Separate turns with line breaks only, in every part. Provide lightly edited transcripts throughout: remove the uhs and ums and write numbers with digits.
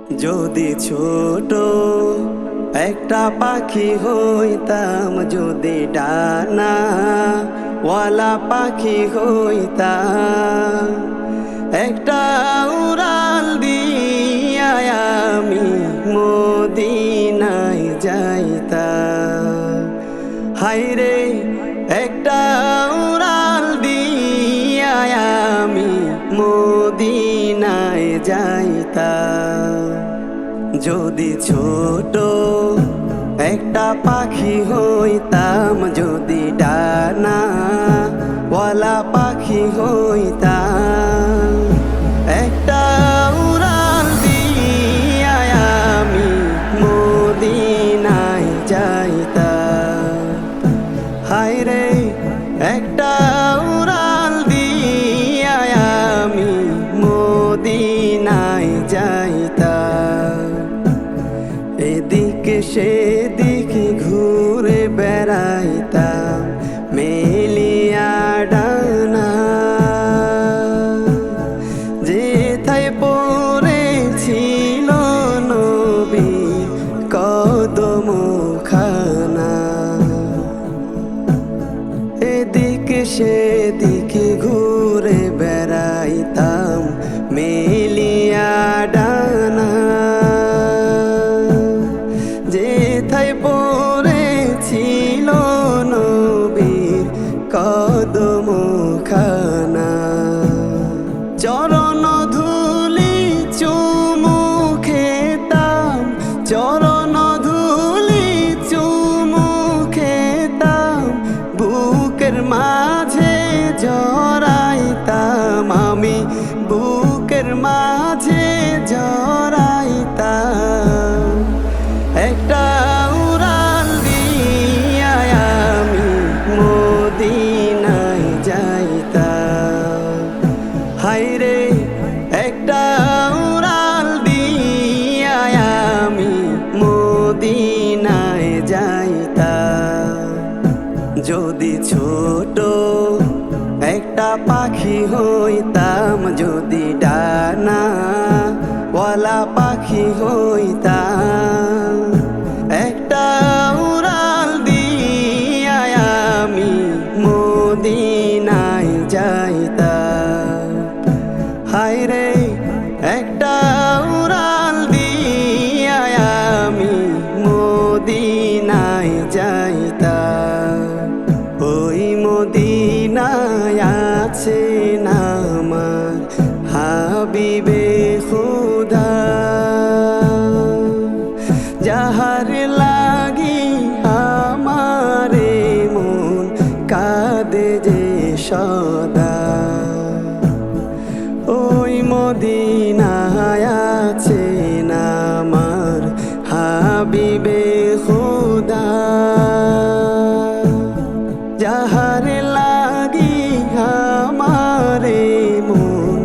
যদি ছোট একটা পাখি হইতাম, যদি ডানা ওয়ালা পাখি হইতাম, একটা উড়াল দিয়া আমি মদিনায় যাইতাম। হায়রে একটা উড়াল দিয়া আমি মদিনায় যাইতাম। যদি ছোট একটা পাখি হইতাম, যদি ডানা ওয়ালা পাখি হইতাম, একটা উড়াল দিয়া আমি মদিনায় যাইতাম। হায়রে একটা উড়াল দিয়া আমি মদিনায় যাইতাম। এদিকে সেদিকে ঘুরে বেড়াইতাম মেলিয়া ডানা, যেথায় পড়েছিল নবীর কদমখানা। এদিকে সেদিকে ঘুরে বেড়াইতাম মেলিয়া ডানা, যেথায় পড়েছিল নবীর কদমখানা। চরণ ধুলি চুমু খেতাম, চরণ ধুলি চুমু খেতাম, বুকের মাঝে জড়াইতাম আমি, বুকের মাঝে জড়াইতাম। একটা উড়াল দিয়া আমি মদিনায় যাইতাম। হায়রে একটা উড়াল দিয়া আমি মদিনায় যাইতাম। যদি ছোট একটা পাখি হইতাম, যদি ডানা ওয়ালা পাখি হইতাম, একটা উড়াল দিয়া আমি মদিনায় যাইতাম। হায়রে একটা উড়াল দিয়া আমি মদিনায় যাইতাম। ওই মদিনায় আছেন আমার হাবিবে খুদা, যাহার লাগি আমারে মন কাঁদে যে সদা। ওই মদিনায় আছেন আমার হাবিবে খুদা, যাহার লাগি আমারে মন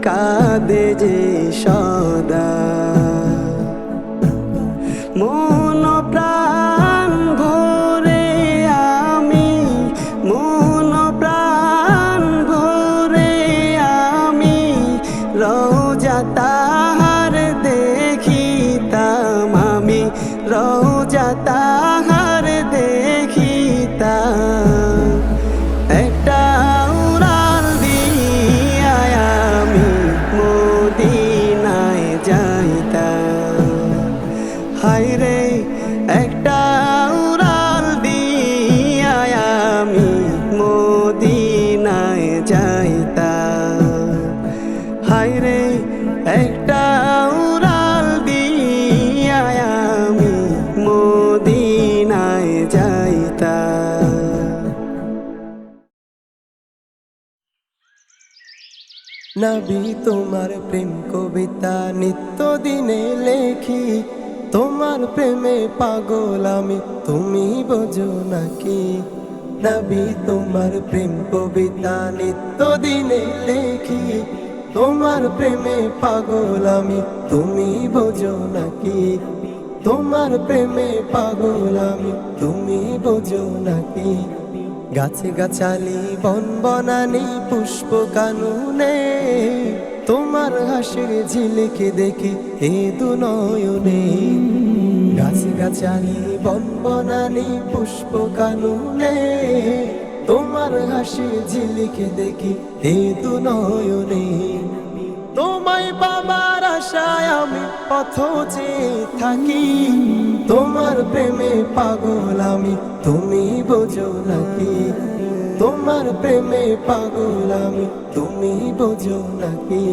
কাঁদে যে সদা। মন প্রাণ ভরে আমি, মন প্রাণ ভরে আমি রওজা তাহার দেখিতাম, আমি রওজা তাহার দেখিতাম। একটা উড়াল দিয়া আমি মদিনায় যাইতাম। হায়রে একটা উড়াল দিয়া আমি মদিনায় যাইতাম। হায়রে একটা উড়াল দিয়া আমি মদিনায় যাইতাম। নবী তোমার প্রেম কবিতা নিত্য দিনে লেখি, তোমার প্রেমে পাগল আমি, তুমি বোঝো নাকি? নবী তোমার প্রেম কবিতা নিত্য দিনে লেখি, তোমার প্রেমে পাগল আমি, তুমি বোঝো নাকি? তোমার প্রেমে পাগল আমি, তুমি বোঝো নাকি? গাছে গাছালি বন বনানি পুষ্প কাননে তোমার হাসির ঝিলিকে দেখি এ দু নয়নে। গাছে গাছালি বন বনানি পুষ্প কাননে, তোমার হাসির ঝিলিকে দেখি এ দু নয়নে। তোমায় পাবার আশায় আমি পথ চেয়ে থাকি, তোমার প্রেমে পাগল আমি তুমি বোঝো নাকি। তোমার প্রেমে পাগল আমি তুমি বোঝো নাকি।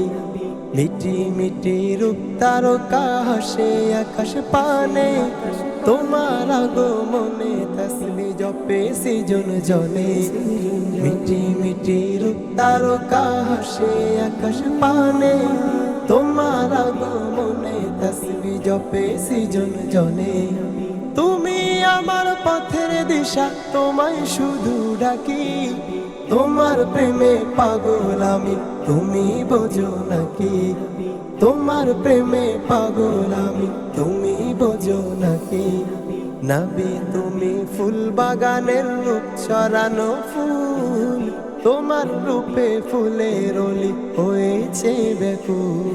মিটি মিটি রূপ তারকা হাসে আকাশ পানে, তোমার আগমনে তাসবি জপে সৃজন জনে। মিটি মিটি রূপ তারকা হাসে আকাশ পানে, তোমার আগমনে তাসবি জপে সৃজন জনে। তুমি আমার পথের দিশা, তোমায় শুধু ডাকি, তোমার প্রেমে পাগল আমি তুমি বোঝো নাকি। তোমার প্রেমে পাগল আমি তুমি বোঝো নাকি। নবী তুমি ফুল বাগানের রূপ ছড়ানো ফুল, তোমার রূপে ফুলের অলি হয়েছে ব্যাকুল।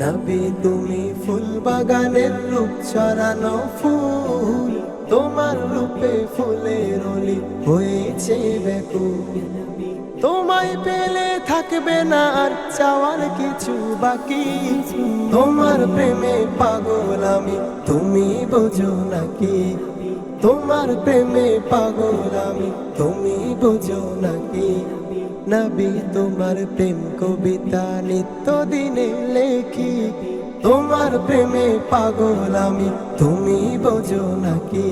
নবী তুমি ফুল বাগানের রূপ ছড়ানো ফুল, তোমার রূপে ফুলের অলি হয়েছে ব্যাকুল। তোমায় পেলে থাকবে না আর চাওয়ার কিছু বাকি, তোমার প্রেমে পাগল আমি তুমি বোঝো নাকি। তোমার প্রেমে পাগল আমি তুমি বোঝো নাকি। নবী তোমার প্রেম কবিতা নিত্য দিনে লেখি, তোমার প্রেমে পাগল আমি তুমি বোঝো নাকি।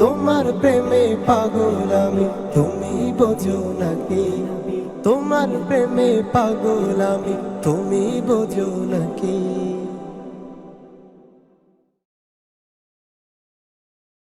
তোমার প্রেমে পাগল আমি তুমি বোঝো নাকি। তোমার প্রেমে পাগল আমি তুমি বোঝো নাকি।